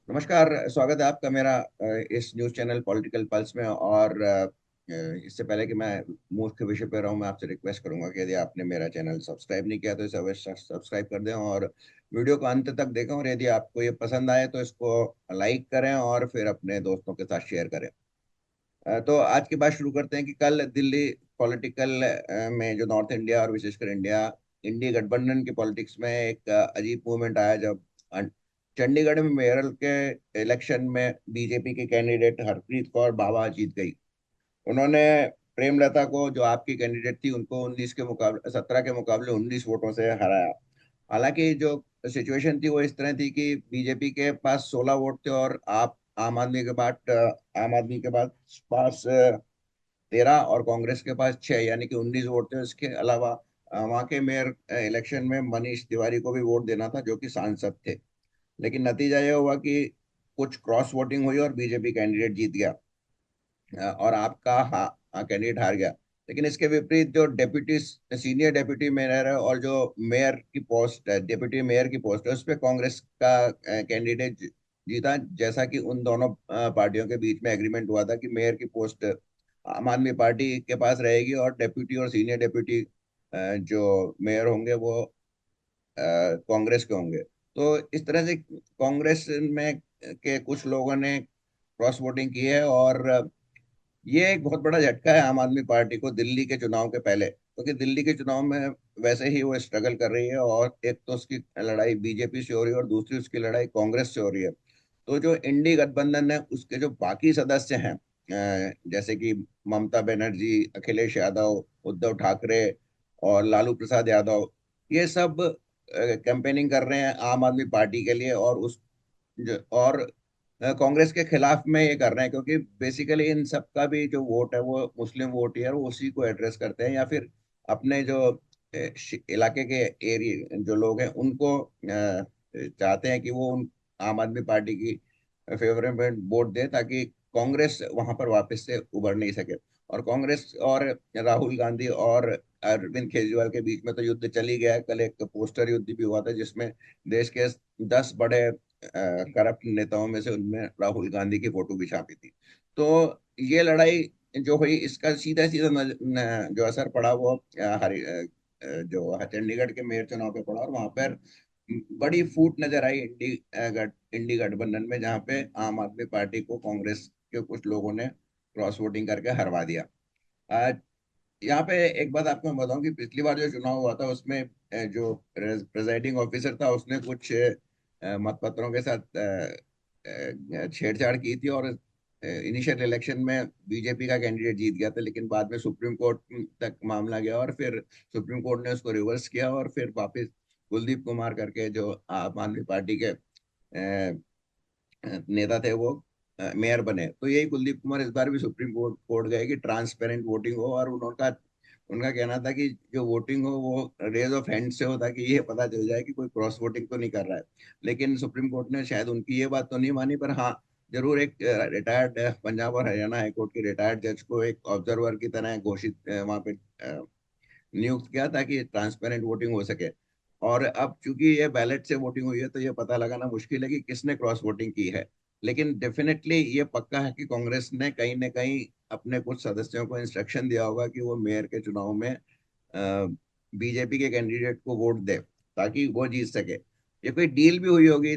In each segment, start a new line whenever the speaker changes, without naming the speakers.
नमस्कार। स्वागत है आपका मेरा इस न्यूज़ चैनल पॉलिटिकल पल्स में। और इससे पहले कि मैं मुख्य विषय पर रहूं, मैं आपसे रिक्वेस्ट करूंगा कि यदि आपने मेरा चैनल सब्सक्राइब नहीं किया तो इसे अवश्य सब्सक्राइब कर दें और वीडियो को अंत तक देखें। और यदि आपको ये पसंद आए तो इसको लाइक करें और फिर अपने दोस्तों के साथ शेयर करें। तो आज की बात शुरू करते हैं कि कल दिल्ली पॉलिटिकल में जो नॉर्थ इंडिया और विशेषकर इंडिया गठबंधन की पॉलिटिक्स में एक अजीब मूवमेंट आया जब चंडीगढ़ में मेयर के इलेक्शन में बीजेपी के कैंडिडेट हरप्रीत कौर बाबा जीत गई। उन्होंने प्रेमलता को, जो आपकी कैंडिडेट थी, उनको 19 के मुकाबले 17 के मुकाबले 19 वोटों से हराया। हालांकि जो सिचुएशन थी वो इस तरह थी कि बीजेपी के पास 16 वोट थे और आप आम आदमी के पास 13 और कांग्रेस के पास 6, यानी कि 19 वोट थे। इसके अलावा वहाँ के मेयर इलेक्शन में मनीष तिवारी को भी वोट देना था, जो कि सांसद थे। लेकिन नतीजा ये हुआ कि कुछ क्रॉस वोटिंग हुई और बीजेपी कैंडिडेट जीत गया और आपका कैंडिडेट हार गया। लेकिन इसके विपरीत जो डेप्यूटी सीनियर डेप्यूटी मेयर है और जो मेयर की पोस्ट है, डेप्यूटी मेयर की पोस्ट है, उस पर कांग्रेस का कैंडिडेट जीता। जैसा कि उन दोनों पार्टियों के बीच में एग्रीमेंट हुआ था कि मेयर की पोस्ट आम आदमी पार्टी के पास रहेगी और डेप्यूटी और सीनियर डेप्यूटी जो मेयर होंगे वो कांग्रेस के होंगे। तो इस तरह से कांग्रेस में के कुछ लोगों ने क्रॉस वोटिंग की है और ये एक बहुत बड़ा झटका है आम आदमी पार्टी को दिल्ली के चुनाव के पहले, क्योंकि दिल्ली के चुनाव में वैसे ही वो स्ट्रगल कर रही है और एक तो उसकी लड़ाई बीजेपी से हो रही है और दूसरी उसकी लड़ाई कांग्रेस से हो रही है। तो जो इंडी गठबंधन है उसके जो बाकी सदस्य हैं, जैसे कि ममता बनर्जी, अखिलेश यादव, उद्धव ठाकरे और लालू प्रसाद यादव, ये सब कैंपेनिंग कर रहे हैं आम आदमी पार्टी के लिए और और कांग्रेस के खिलाफ में ये कर रहे हैं, क्योंकि बेसिकली इन सबका भी जो वोट है वो मुस्लिम वोट ही है और वो उसी को एड्रेस करते हैं, या फिर अपने जो इलाके के एरिया जो लोग हैं उनको चाहते हैं कि वो उन आम आदमी पार्टी की फेवर में वोट दे, ताकि कांग्रेस वहां पर वापस से उभर नहीं सके। और कांग्रेस और राहुल गांधी और अरविंद केजरीवाल के बीच में तो युद्ध चल ही गया है। कल एक पोस्टर युद्ध भी हुआ था जिसमें देश के 10 बड़े करप्ट नेताओं में से उनमें राहुल गांधी की फोटो भी छापी थी। तो ये लड़ाई जो हुई, इसका सीधा सीधा जो असर पड़ा वो जो चंडीगढ़ के मेयर चुनाव पे पड़ा और वहां पर बड़ी फूट नजर आई इंडी गठबंधन में, जहाँ पे आम आदमी पार्टी को कांग्रेस के कुछ लोगों ने क्रॉस वोटिंग करके हरवा दिया। आज यहाँ पे एक बात आपको मैं बताऊं कि पिछली बार जो चुनाव हुआ था उसमें जो प्रेजाइडिंग ऑफिसर था उसने कुछ मतपत्रों के साथ छेड़छाड़ की थी और इनिशियल इलेक्शन में बीजेपी का कैंडिडेट जीत गया था, लेकिन बाद में सुप्रीम कोर्ट तक मामला गया और फिर सुप्रीम कोर्ट ने उसको रिवर्स किया और फिर वापस कुलदीप कुमार करके जो आम आदमी पार्टी के नेता थे वो मेयर बने। तो यही कुलदीप कुमार इस बार भी सुप्रीम कोर्ट कोर्ट गए कि ट्रांसपेरेंट वोटिंग हो, और उनका उनका कहना था कि जो वोटिंग हो वो रेज ऑफ हैंड से हो, ताकि ये पता चल जाए कि कोई क्रॉस वोटिंग तो नहीं कर रहा है। लेकिन सुप्रीम कोर्ट ने शायद उनकी ये बात तो नहीं मानी, पर हाँ, जरूर एक रिटायर्ड पंजाब और हरियाणा हाईकोर्ट के रिटायर्ड जज को एक ऑब्जर्वर की तरह घोषित वहां पे नियुक्त किया ताकि ट्रांसपेरेंट वोटिंग हो सके। और अब चूंकि ये बैलेट से वोटिंग हुई है तो ये पता लगाना मुश्किल है कि किसने क्रॉस वोटिंग की है। लेकिन डेफिनेटली ये पक्का है कि कांग्रेस ने कहीं ना कहीं अपने कुछ सदस्यों को इंस्ट्रक्शन दिया होगा कि वो मेयर के चुनाव में बीजेपी के कैंडिडेट को वोट दे ताकि वो जीत सके। ये कोई डील भी हुई होगी,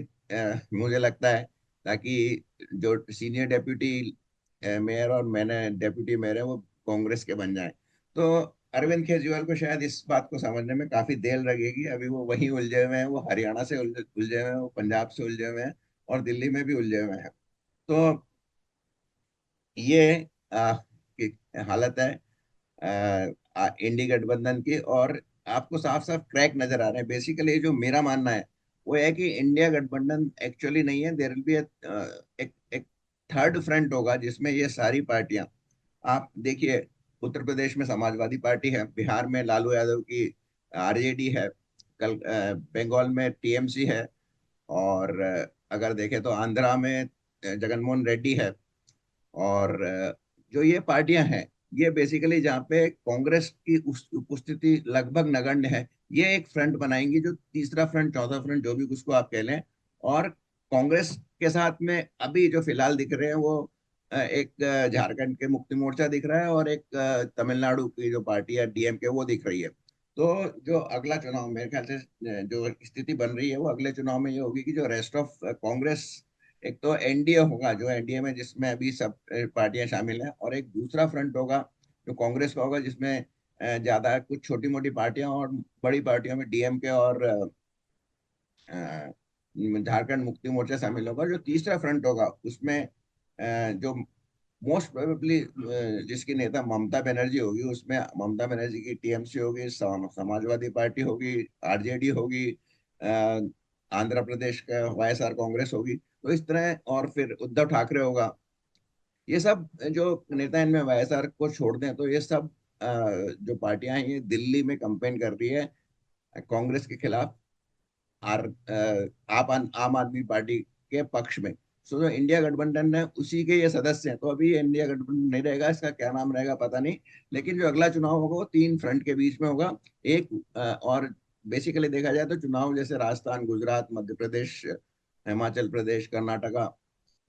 मुझे लगता है, ताकि जो सीनियर डेप्यूटी मेयर और मैंने डेप्यूटी मेयर है वो कांग्रेस के बन जाए। तो अरविंद केजरीवाल को शायद इस बात को समझने में काफी देर लगेगी। अभी वो वहीं उलझे हुए हैं, वो हरियाणा से उलझे हुए हैं, वो पंजाब से उलझे हुए हैं और दिल्ली में भी उलझे हुए हैं। तो ये की हालत है इंडी गठबंधन की। और आपको साफ साफ क्रैक नजर आ रहे हैं। बेसिकली जो मेरा मानना है वो है कि इंडिया गठबंधन एक्चुअली नहीं है, देयर विल बी एक एक थर्ड फ्रंट होगा जिसमें ये सारी पार्टियां, आप देखिए, उत्तर प्रदेश में समाजवादी पार्टी है, बिहार में लालू यादव की आरजेडी है, कल बंगाल में टीएमसी है, और अगर देखें तो आंध्रा में जगनमोहन रेड्डी है। और जो ये पार्टियां हैं, ये बेसिकली जहाँ पे कांग्रेस की उपस्थिति लगभग नगण्य है, ये एक फ्रंट बनाएंगी, जो तीसरा फ्रंट, चौथा फ्रंट, जो भी उसको आप कह लें। और कांग्रेस के साथ में अभी जो फिलहाल दिख रहे हैं वो एक झारखंड के मुक्ति मोर्चा दिख रहा है, और एक तमिलनाडु की जो पार्टी है डीएमके वो दिख रही है। तो जो अगला चुनाव मेरे ख्याल से जो स्थिति बन रही है वो अगले चुनाव में ये होगी कि जो रेस्ट ऑफ कांग्रेस, एक तो एनडीए होगा, जो एनडीए में जिसमें अभी सब पार्टियां शामिल हैं, और एक दूसरा फ्रंट होगा जो कांग्रेस का होगा, जिसमें ज्यादा कुछ छोटी मोटी पार्टियां और बड़ी पार्टियों में डीएमके और झारखंड मुक्ति मोर्चा शामिल होगा। जो तीसरा फ्रंट होगा उसमें जो मोस्ट प्रोबेबली जिसकी नेता ममता बनर्जी होगी, उसमें ममता बनर्जी की टीएमसी होगी, समाजवादी पार्टी होगी, आरजेडी होगी, आंध्र प्रदेश का वाईएसआर कांग्रेस होगी, तो इस तरह, और फिर उद्धव ठाकरे होगा। ये सब जो नेता इनमें वाईएसआर को छोड़ दें तो ये सब जो पार्टियां हैं ये दिल्ली में कंपेन कर रही है कांग्रेस के खिलाफ, आर आम आदमी पार्टी के पक्ष में। सो जो इंडिया गठबंधन है उसी के ये सदस्य हैं। तो अभी ये इंडिया गठबंधन नहीं रहेगा, इसका क्या नाम रहेगा पता नहीं, लेकिन जो अगला चुनाव होगा वो तीन फ्रंट के बीच में होगा। एक और बेसिकली देखा जाए तो चुनाव जैसे राजस्थान, गुजरात, मध्य प्रदेश, हिमाचल प्रदेश, कर्नाटका,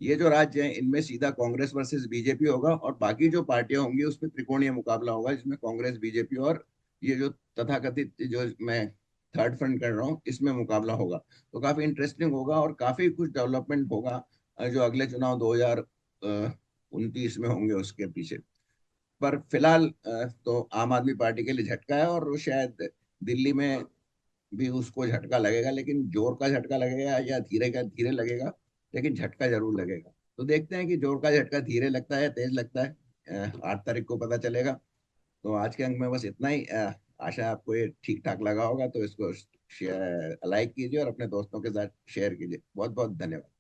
ये जो राज्य हैं इनमें सीधा कांग्रेस वर्सेस बीजेपी होगा, और बाकी जो पार्टियां होंगी उसमें त्रिकोणीय मुकाबला होगा, जिसमें कांग्रेस, बीजेपी और ये जो तथाकथित जो मैं थर्ड फ्रंट कर रहा हूँ इसमें मुकाबला होगा। तो काफी इंटरेस्टिंग होगा और काफी कुछ डेवलपमेंट होगा जो अगले चुनाव 2029 में होंगे उसके पीछे। पर फिलहाल तो आम आदमी पार्टी के लिए झटका है, और वो शायद दिल्ली में भी उसको झटका लगेगा, लेकिन जोर का झटका लगेगा या धीरे का धीरे लगेगा, लेकिन झटका जरूर लगेगा। तो देखते हैं कि जोर का झटका धीरे लगता है, तेज लगता है, 8 तारीख को पता चलेगा। तो आज के अंक में बस इतना ही। आशा है आपको ये ठीक ठाक लगा होगा, तो इसको शेयर लाइक कीजिए और अपने दोस्तों के साथ शेयर कीजिए। बहुत बहुत धन्यवाद।